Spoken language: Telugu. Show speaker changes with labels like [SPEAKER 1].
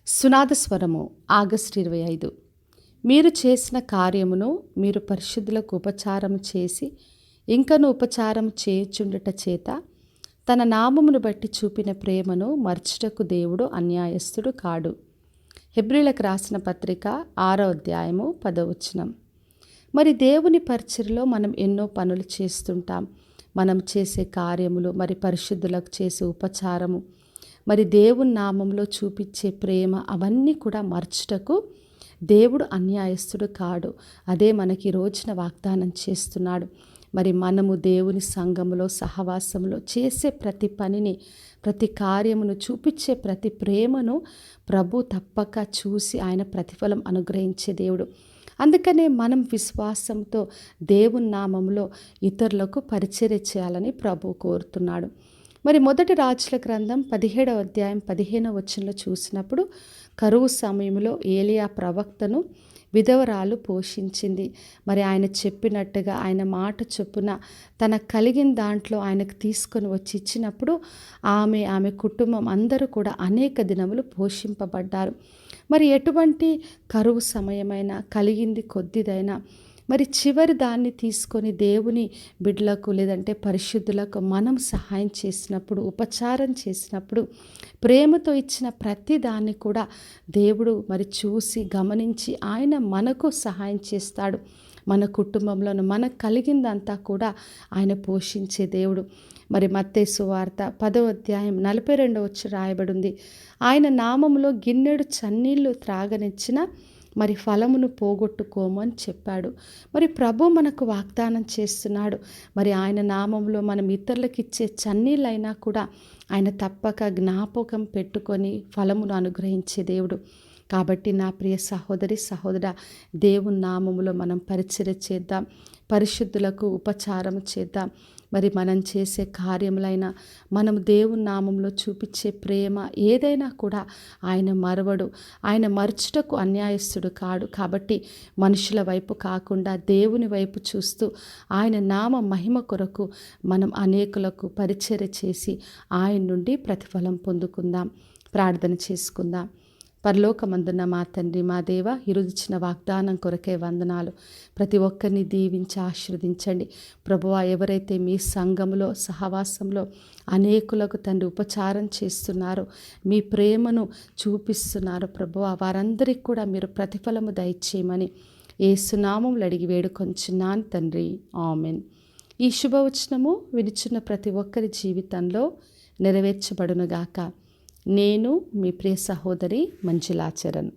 [SPEAKER 1] సునాదస్వరము ఆగస్టు 25. మీరు చేసిన కార్యమును మీరు పరిశుద్ధులకు ఉపచారము చేసి ఇంకను ఉపచారం చేయుచుండుట చేత తన నామమును బట్టి చూపిన ప్రేమను మర్చుటకు దేవుడు అన్యాయస్తుడు కాడు. హెబ్రీలకు రాసిన పత్రిక 6వ అధ్యాయము 10వ వచనం. మరి దేవుని పరిచర్యలో మనం ఎన్నో పనులు చేస్తుంటాం. మనం చేసే కార్యములు, మరి పరిశుద్ధులకు చేసే ఉపచారము, మరి దేవుని నామంలో చూపించే ప్రేమ, అవన్నీ కూడా మర్చుటకు దేవుడు అన్యాయస్తుడు కాడు. అదే మనకి రోజున వాగ్దానం చేస్తున్నాడు. మరి మనము దేవుని సంఘములో, సహవాసంలో చేసే ప్రతి పనిని, ప్రతి కార్యమును, చూపించే ప్రతి ప్రేమను ప్రభు తప్పక చూసి ఆయన ప్రతిఫలం అనుగ్రహించే దేవుడు. అందుకనే మనం విశ్వాసంతో దేవుని నామంలో ఇతరులకు పరిచర్య చేయాలని ప్రభు కోరుతున్నాడు. మరి మొదటి రాజుల గ్రంథం 17వ అధ్యాయం 15వ వచనంలో చూసినప్పుడు, కరువు సమయంలో ఏలియా ప్రవక్తను విధవరాలు పోషించింది. మరి ఆయన చెప్పినట్టుగా, ఆయన మాట చొప్పున తన కలిగిన దాంట్లో ఆయనకు తీసుకొని వచ్చి ఇచ్చినప్పుడు ఆమె కుటుంబం అందరూ కూడా అనేక దినములు పోషింపబడ్డారు. మరి ఎటువంటి కరువు సమయమైనా, కలిగింది కొద్దిదైనా, మరి చివరి దాన్ని తీసుకొని దేవుని బిడ్డలకు, లేదంటే పరిశుద్ధులకు మనం సహాయం చేసినప్పుడు, ఉపచారం చేసినప్పుడు, ప్రేమతో ఇచ్చిన ప్రతి దాన్ని కూడా దేవుడు మరి చూసి గమనించి ఆయన మనకు సహాయం చేస్తాడు. మన కుటుంబంలోనూ మనకు కలిగిందంతా కూడా ఆయన పోషించే దేవుడు. మరి మత్తయి సువార్త 10వ అధ్యాయం 42వ వచనం రాయబడింది. ఆయన నామములో గిన్నెడు చన్నీళ్లు త్రాగనిచ్చిన మరి ఫలమును పోగొట్టుకోము అని చెప్పాడు. మరి ప్రభు మనకు వాగ్దానం చేస్తున్నాడు. మరి ఆయన నామంలో మనం ఇతరులకు ఇచ్చే చన్నీళ్ళైనా కూడా ఆయన తప్పక జ్ఞాపకం పెట్టుకొని ఫలమును అనుగ్రహించే దేవుడు. కాబట్టి నా ప్రియ సహోదరి, సహోదర, దేవుని నామములో మనం పరిచర్య చేద్దాం, పరిశుద్ధులకు ఉపచారం చేద్దాం. మరి మనం చేసే కార్యములైనా, మనం దేవుని నామంలో చూపించే ప్రేమ ఏదైనా కూడా ఆయన మరవడు. ఆయన మర్చుటకు అన్యాయస్తుడు కాడు. కాబట్టి మనుషుల వైపు కాకుండా దేవుని వైపు చూస్తూ ఆయన నామ మహిమ కొరకు మనం అనేకులకు పరిచర్య చేసి ఆయన నుండి ప్రతిఫలం పొందుకుందాం. ప్రార్థన చేసుకుందాం. పరలోకమందున్న మా తండ్రి, మా దేవ, ఈరోజుచ్చిన వాగ్దానం కొరకే వందనాలు. ప్రతి ఒక్కరిని దీవించి ఆశీర్వదించండి ప్రభువా. ఎవరైతే మీ సంఘములో, సహవాసంలో అనేకులకు తండ్రి ఉపచారం చేస్తున్నారో, మీ ప్రేమను చూపిస్తున్నారో ప్రభువా, వారందరికీ కూడా మీరు ప్రతిఫలము దయచేయమని యేసు నామములో అడిగి వేడుకొంచున్నాను తండ్రి, ఆమెన్. ఈ శుభవచనము వినిచున్న ప్రతి ఒక్కరి జీవితంలో నెరవేర్చబడునుగాక. నేను మీ ప్రియ సహోదరి మంజులాచరణ్.